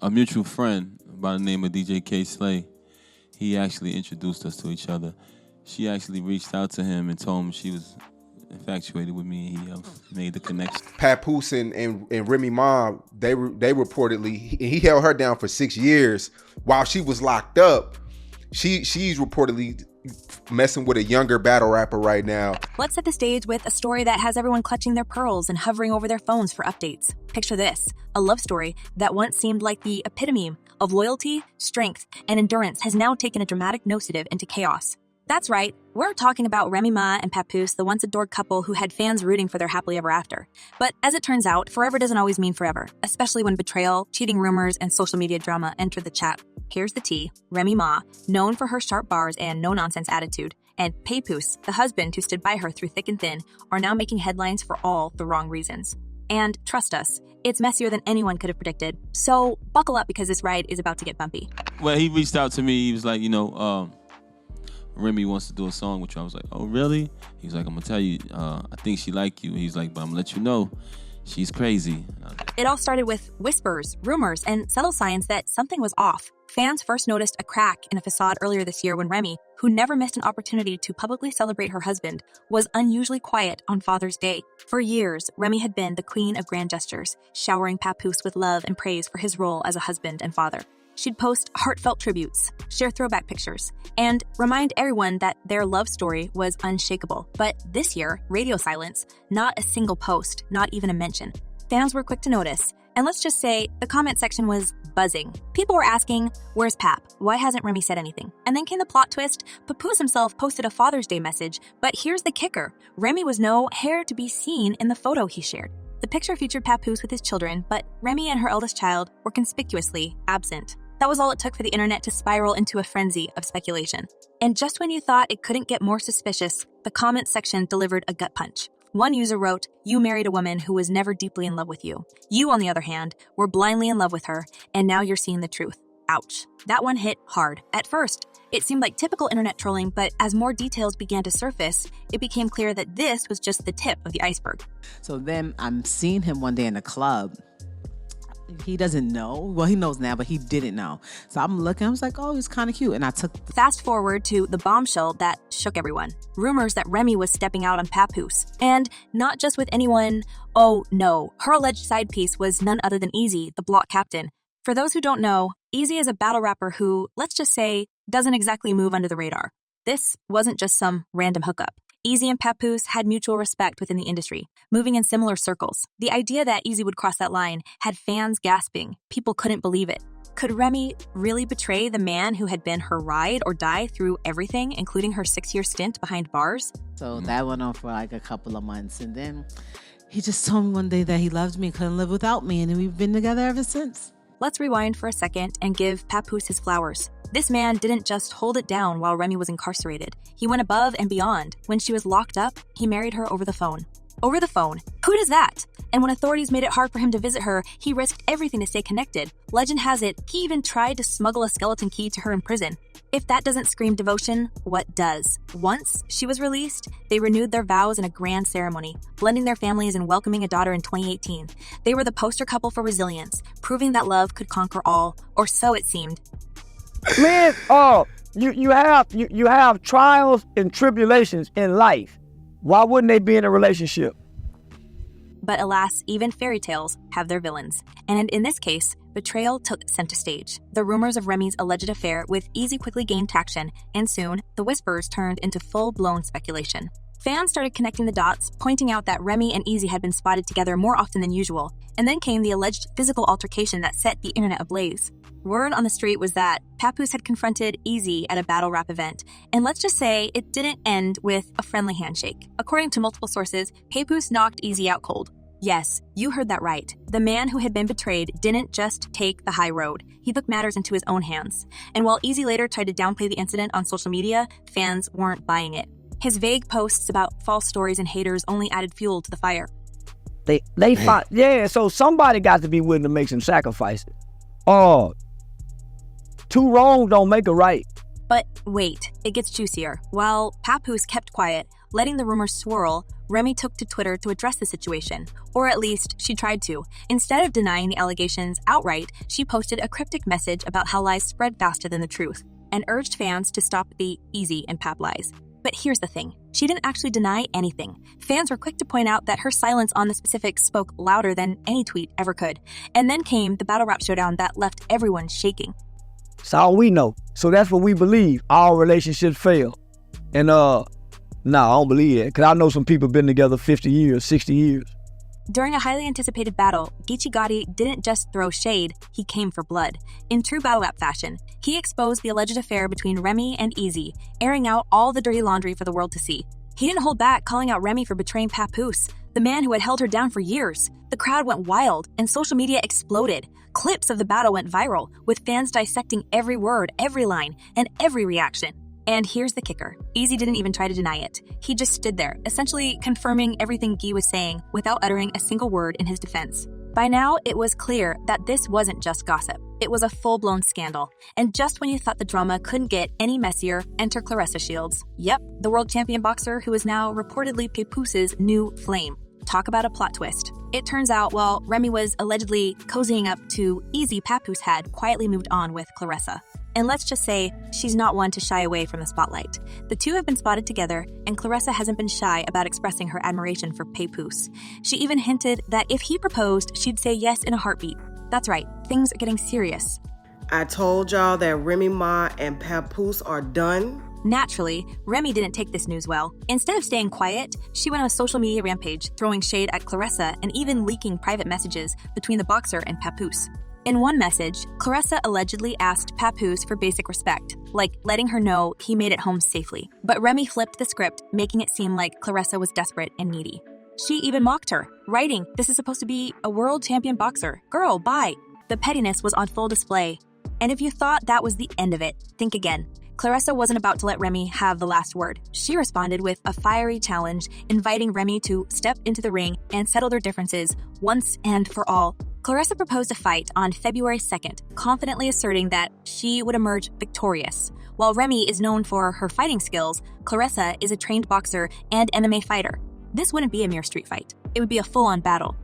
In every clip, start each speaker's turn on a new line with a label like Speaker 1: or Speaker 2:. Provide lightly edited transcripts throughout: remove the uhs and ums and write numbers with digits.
Speaker 1: a mutual friend by the name of DJ K Slay. He actually introduced us to each other. She actually reached out to him and told him she was infatuated with me. He made the connection.
Speaker 2: Papoose and Remy Ma, they reportedly, he held her down for 6 years while she was locked up. She's reportedly messing with a younger battle rapper right now.
Speaker 3: Let's set the stage with a story that has everyone clutching their pearls and hovering over their phones for updates. Picture this, a love story that once seemed like the epitome of loyalty, strength, and endurance has now taken a dramatic nosedive into chaos. That's right, we're talking about Remy Ma and Papoose, the once adored couple who had fans rooting for their happily ever after. But as it turns out, forever doesn't always mean forever, especially when betrayal, cheating rumors, and social media drama enter the chat. Here's the tea. Remy Ma, known for her sharp bars and no-nonsense attitude, and Papoose, the husband who stood by her through thick and thin, are now making headlines for all the wrong reasons. And trust us, it's messier than anyone could have predicted, so buckle up because this ride is about to get bumpy.
Speaker 1: Well, he reached out to me. He was like, Remy wants to do a song with you. I was like, oh, really? He's like, I'm going to tell you, I think she like you. He's like, but I'm going to let you know, she's crazy.
Speaker 3: It all started with whispers, rumors, and subtle signs that something was off. Fans first noticed a crack in a facade earlier this year when Remy, who never missed an opportunity to publicly celebrate her husband, was unusually quiet on Father's Day. For years, Remy had been the queen of grand gestures, showering Papoose with love and praise for his role as a husband and father. She'd post heartfelt tributes, share throwback pictures, and remind everyone that their love story was unshakable. But this year, radio silence, not a single post, not even a mention. Fans were quick to notice, and let's just say the comment section was buzzing. People were asking, where's Pap? Why hasn't Remy said anything? And then came the plot twist. Papoose himself posted a Father's Day message, but here's the kicker. Remy was nowhere to be seen in the photo he shared. The picture featured Papoose with his children, but Remy and her eldest child were conspicuously absent. That was all it took for the internet to spiral into a frenzy of speculation. And just when you thought it couldn't get more suspicious, the comments section delivered a gut punch. One user wrote, "You married a woman who was never deeply in love with you. You, on the other hand, were blindly in love with her, and now you're seeing the truth. Ouch." That one hit hard. At first, it seemed like typical internet trolling, but as more details began to surface, it became clear that this was just the tip of the iceberg.
Speaker 4: So then I'm seeing him one day in the club. He doesn't know. Well, he knows now, but he didn't know. So I'm looking, I was like, oh, he's kind of cute. And I took...
Speaker 3: Fast forward to the bombshell that shook everyone. Rumors that Remy was stepping out on Papoose. And not just with anyone. Oh, no. Her alleged side piece was none other than eazy, the block captain. For those who don't know, eazy is a battle rapper who, let's just say, doesn't exactly move under the radar. This wasn't just some random hookup. eazy and Papoose had mutual respect within the industry, moving in similar circles. The idea that eazy would cross that line had fans gasping. People couldn't believe it. Could Remy really betray the man who had been her ride or die through everything, including her 6-year stint behind bars?
Speaker 4: So that went on for like a couple of months. And then he just told me one day that he loved me, couldn't live without me. And we've been together ever since.
Speaker 3: Let's rewind for a second and give Papoose his flowers. This man didn't just hold it down while Remy was incarcerated. He went above and beyond. When she was locked up, he married her over the phone. Over the phone? Who does that? And when authorities made it hard for him to visit her, he risked everything to stay connected. Legend has it, he even tried to smuggle a skeleton key to her in prison. If that doesn't scream devotion, what does? Once she was released, they renewed their vows in a grand ceremony, blending their families and welcoming a daughter in 2018. They were the poster couple for resilience, proving that love could conquer all, or so it seemed.
Speaker 5: Man, you have trials and tribulations in life. Why wouldn't they be in a relationship?
Speaker 3: But alas, even fairy tales have their villains. And in this case, betrayal took center stage. The rumors of Remy's alleged affair with eazy quickly gained traction, and soon, the whispers turned into full-blown speculation. Fans started connecting the dots, pointing out that Remy and eazy had been spotted together more often than usual. And then came the alleged physical altercation that set the internet ablaze. Word on the street was that Papoose had confronted eazy at a battle rap event, and let's just say it didn't end with a friendly handshake. According to multiple sources, Papoose knocked eazy out cold. Yes, you heard that right. The man who had been betrayed didn't just take the high road. He took matters into his own hands. And while eazy later tried to downplay the incident on social media, fans weren't buying it. His vague posts about false stories and haters only added fuel to the fire.
Speaker 5: They fought, yeah, so somebody got to be willing to make some sacrifices. Two wrongs don't make a right.
Speaker 3: But wait, it gets juicier. While Papoose kept quiet, letting the rumors swirl, Remy took to Twitter to address the situation, or at least she tried to. Instead of denying the allegations outright, she posted a cryptic message about how lies spread faster than the truth, and urged fans to stop the easy and pap lies. But here's the thing. She didn't actually deny anything. Fans were quick to point out that her silence on the specifics spoke louder than any tweet ever could. And then came the battle rap showdown that left everyone shaking.
Speaker 5: That's all we know. So that's what we believe. All relationships fail. And no, I don't believe that. Because I know some people been together 50 years, 60 years.
Speaker 3: During a highly anticipated battle, Geechee Gotti didn't just throw shade, he came for blood. In true battle rap fashion, he exposed the alleged affair between Remy and Eazy, airing out all the dirty laundry for the world to see. He didn't hold back calling out Remy for betraying Papoose, the man who had held her down for years. The crowd went wild, and social media exploded. Clips of the battle went viral, with fans dissecting every word, every line, and every reaction. And here's the kicker. Eazy didn't even try to deny it. He just stood there, essentially confirming everything Gee was saying without uttering a single word in his defense. By now, it was clear that this wasn't just gossip. It was a full-blown scandal. And just when you thought the drama couldn't get any messier, enter Claressa Shields. Yep, the world champion boxer who is now reportedly Papoose's new flame. Talk about a plot twist. It turns out, while Remy was allegedly cozying up to Eazy, Papoose had quietly moved on with Claressa. And let's just say, she's not one to shy away from the spotlight. The two have been spotted together, and Claressa hasn't been shy about expressing her admiration for Papoose. She even hinted that if he proposed, she'd say yes in a heartbeat. That's right, things are getting serious.
Speaker 6: I told y'all that Remy Ma and Papoose are done.
Speaker 3: Naturally, Remy didn't take this news well. Instead of staying quiet, she went on a social media rampage, throwing shade at Claressa and even leaking private messages between the boxer and Papoose. In one message, Claressa allegedly asked Papoose for basic respect, like letting her know he made it home safely. But Remy flipped the script, making it seem like Claressa was desperate and needy. She even mocked her, writing, "This is supposed to be a world champion boxer. Girl, bye." The pettiness was on full display. And if you thought that was the end of it, think again. Claressa wasn't about to let Remy have the last word. She responded with a fiery challenge, inviting Remy to step into the ring and settle their differences once and for all. Claressa proposed a fight on February 2nd, confidently asserting that she would emerge victorious. While Remy is known for her fighting skills, Claressa is a trained boxer and MMA fighter. This wouldn't be a mere street fight. It would be a full-on battle.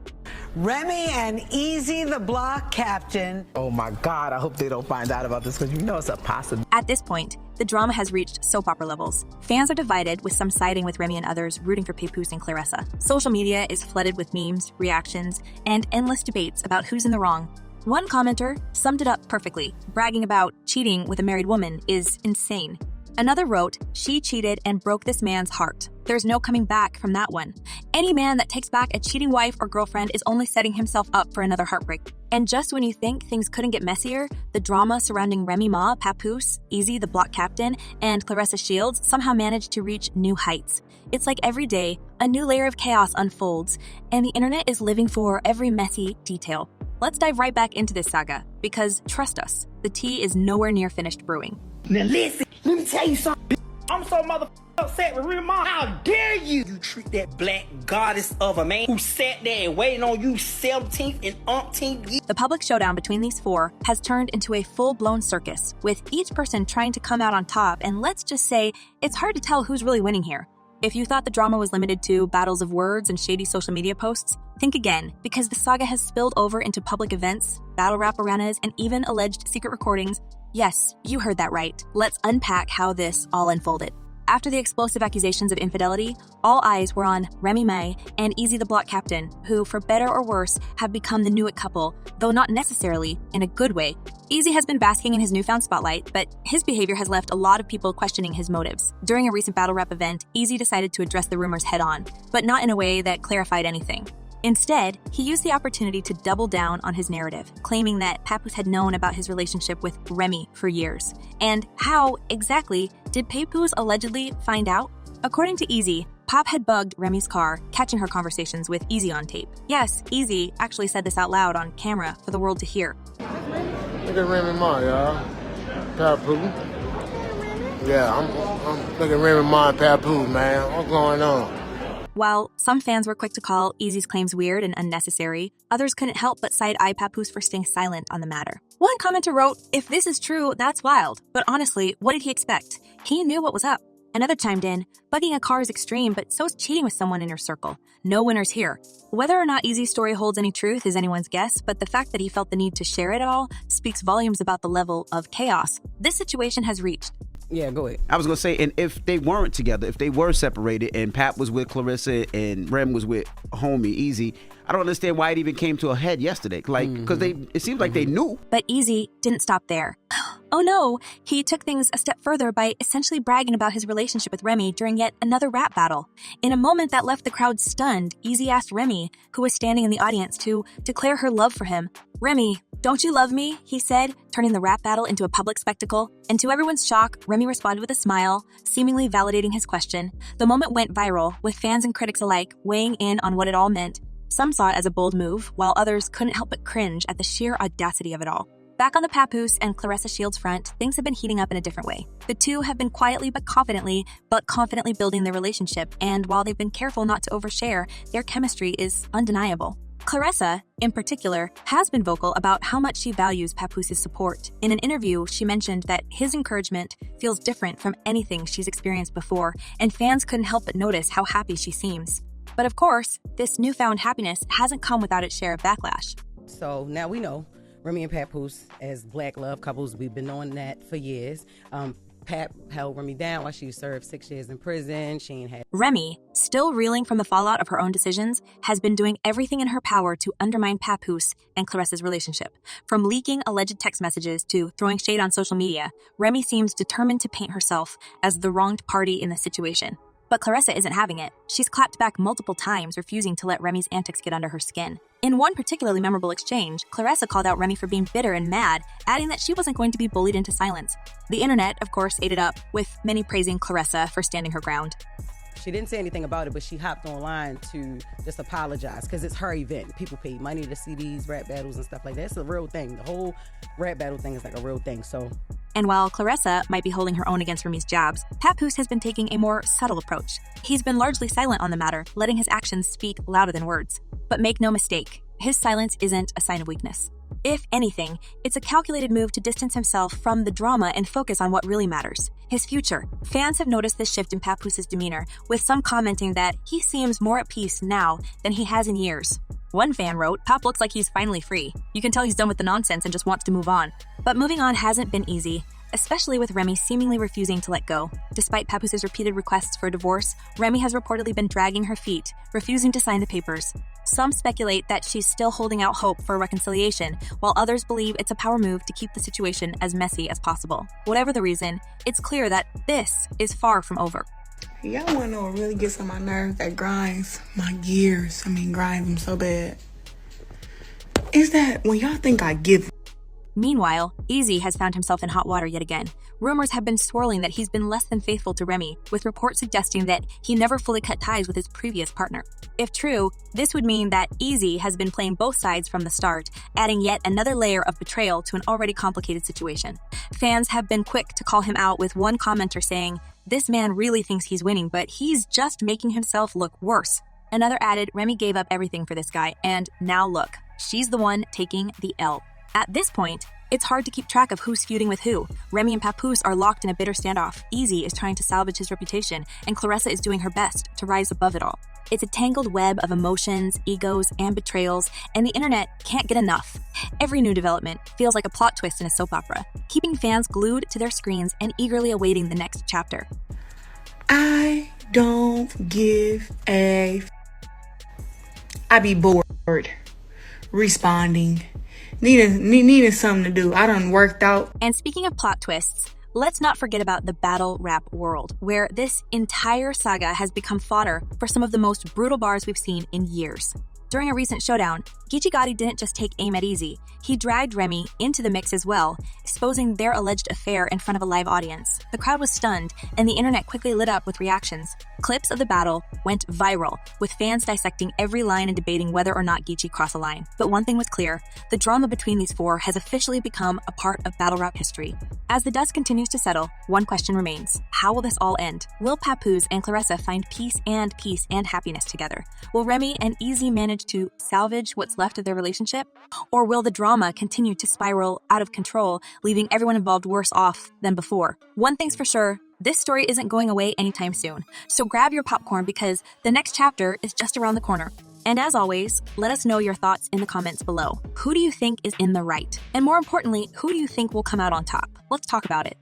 Speaker 7: Remy and Eazy, the block captain. Oh my God, I hope they don't find out about this because you know it's a possibility.
Speaker 3: At this point, the drama has reached soap opera levels. Fans are divided, with some siding with Remy and others rooting for Papoose and Claressa. Social media is flooded with memes, reactions, and endless debates about who's in the wrong. One commenter summed it up perfectly, bragging about cheating with a married woman is insane. Another wrote, "She cheated and broke this man's heart. There's no coming back from that one. Any man that takes back a cheating wife or girlfriend is only setting himself up for another heartbreak." And just when you think things couldn't get messier, the drama surrounding Remy Ma, Papoose, Eazy, the block captain, and Claressa Shields somehow managed to reach new heights. It's like every day, a new layer of chaos unfolds, and the internet is living for every messy detail. Let's dive right back into this saga, because trust us, the tea is nowhere near finished brewing.
Speaker 8: Now listen, let me tell you something. I'm so upset with Remy Ma. How dare you treat that black goddess of a man who sat there and waited on you 17th and umpteenth years.
Speaker 3: The public showdown between these four has turned into a full-blown circus, with each person trying to come out on top, and let's just say, it's hard to tell who's really winning here. If you thought the drama was limited to battles of words and shady social media posts, think again, because the saga has spilled over into public events, battle rap arenas, and even alleged secret recordings. Yes, you heard that right. Let's unpack how this all unfolded. After the explosive accusations of infidelity, all eyes were on Remy Ma and Eazy the block captain, who, for better or worse, have become the new it couple, though not necessarily in a good way. Eazy has been basking in his newfound spotlight, but his behavior has left a lot of people questioning his motives. During a recent battle rap event, Eazy decided to address the rumors head-on, but not in a way that clarified anything. Instead, he used the opportunity to double down on his narrative, claiming that Papoose had known about his relationship with Remy for years. And how, exactly, did Papoose allegedly find out? According to Eazy, Pop had bugged Remy's car, catching her conversations with Eazy on tape. Yes, Eazy actually said this out loud on camera for the world to hear.
Speaker 9: Look at Remy Ma, y'all. Papoose. Yeah, I'm looking at Remy Ma and Papoose, man. What's going on?
Speaker 3: While some fans were quick to call Eazy's claims weird and unnecessary, others couldn't help but side-eye Papoose for staying silent on the matter. One commenter wrote, "If this is true, that's wild. But honestly, what did he expect? He knew what was up." Another chimed in, bugging a car is extreme, but so is cheating with someone in your circle. No winners here. Whether or not Eazy's story holds any truth is anyone's guess, but the fact that he felt the need to share it all speaks volumes about the level of chaos this situation has reached.
Speaker 10: Yeah, go ahead. I was going to say, and if they weren't together, if they were separated and Pap was with Clarissa and Rem was with homie Eazy, I don't understand why it even came to a head yesterday. Like, because it seems like they knew.
Speaker 3: But Eazy didn't stop there. Oh no, he took things a step further by essentially bragging about his relationship with Remy during yet another rap battle. In a moment that left the crowd stunned, Eazy asked Remy, who was standing in the audience, to declare her love for him. "Remy, don't you love me?" he said, turning the rap battle into a public spectacle. And to everyone's shock, Remy responded with a smile, seemingly validating his question. The moment went viral, with fans and critics alike weighing in on what it all meant. Some saw it as a bold move, while others couldn't help but cringe at the sheer audacity of it all. Back on the Papoose and Clarissa Shields front, things have been heating up in a different way. The two have been quietly but confidently building their relationship, and while they've been careful not to overshare, their chemistry is undeniable. Clarissa, in particular, has been vocal about how much she values Papoose's support. In an interview, she mentioned that his encouragement feels different from anything she's experienced before, and fans couldn't help but notice how happy she seems. But of course, this newfound happiness hasn't come without its share of backlash.
Speaker 11: So now we know Remy and Papoose as black love couples. We've been knowing that for years. Pap held Remy down while she served 6 years in prison. She ain't had.
Speaker 3: Remy, still reeling from the fallout of her own decisions, has been doing everything in her power to undermine Papoose and Clarissa's relationship. From leaking alleged text messages to throwing shade on social media, Remy seems determined to paint herself as the wronged party in the situation. But Clarissa isn't having it. She's clapped back multiple times, refusing to let Remy's antics get under her skin. In one particularly memorable exchange, Clarissa called out Remy for being bitter and mad, adding that she wasn't going to be bullied into silence. The internet, of course, ate it up, with many praising Clarissa for standing her ground.
Speaker 11: She didn't say anything about it, but she hopped online to just apologize because it's her event. People pay money to see these rap battles and stuff like that. It's a real thing. The whole rap battle thing is like a real thing.
Speaker 3: And while Clarissa might be holding her own against Remy's jabs, Papoose has been taking a more subtle approach. He's been largely silent on the matter, letting his actions speak louder than words. But make no mistake, his silence isn't a sign of weakness. If anything, it's a calculated move to distance himself from the drama and focus on what really matters, his future. Fans have noticed this shift in Papoose's demeanor, with some commenting that he seems more at peace now than he has in years. One fan wrote, "Pap looks like he's finally free. You can tell he's done with the nonsense and just wants to move on." But moving on hasn't been easy, especially with Remy seemingly refusing to let go. Despite Papoose's repeated requests for a divorce, Remy has reportedly been dragging her feet, refusing to sign the papers. Some speculate that she's still holding out hope for a reconciliation, while others believe it's a power move to keep the situation as messy as possible. Whatever the reason, it's clear that this is far from over.
Speaker 12: Y'all wanna know what really gets on my nerves, that grinds my gears, grinds them so bad, is that when y'all think I give.
Speaker 3: Meanwhile, Eazy has found himself in hot water yet again. Rumors have been swirling that he's been less than faithful to Remy, with reports suggesting that he never fully cut ties with his previous partner. If true, this would mean that Eazy has been playing both sides from the start, adding yet another layer of betrayal to an already complicated situation. Fans have been quick to call him out, with one commenter saying, "This man really thinks he's winning, but he's just making himself look worse." Another added, "Remy gave up everything for this guy, and now look, she's the one taking the L." At this point, it's hard to keep track of who's feuding with who. Remy and Papoose are locked in a bitter standoff. Eazy is trying to salvage his reputation, and Clarissa is doing her best to rise above it all. It's a tangled web of emotions, egos, and betrayals, and the internet can't get enough. Every new development feels like a plot twist in a soap opera, keeping fans glued to their screens and eagerly awaiting the next chapter.
Speaker 12: I don't give a I be bored responding. Needing something to do. I done worked out.
Speaker 3: And speaking of plot twists, let's not forget about the battle rap world, where this entire saga has become fodder for some of the most brutal bars we've seen in years. During a recent showdown, Geechee Gotti didn't just take aim at Eazy. He dragged Remy into the mix as well, exposing their alleged affair in front of a live audience. The crowd was stunned, and the internet quickly lit up with reactions. Clips of the battle went viral, with fans dissecting every line and debating whether or not Geechee crossed a line. But one thing was clear, the drama between these four has officially become a part of battle rap history. As the dust continues to settle, one question remains. How will this all end? Will Papoose and Clarissa find peace and happiness together? Will Remy and Eazy manage to salvage what's left of their relationship? Or will the drama continue to spiral out of control, leaving everyone involved worse off than before? One thing's for sure, This story isn't going away anytime soon, so grab your popcorn because the next chapter is just around the corner. And as always, let us know your thoughts in the comments below. Who do you think is in the right? And more importantly, who do you think will come out on top? Let's talk about it.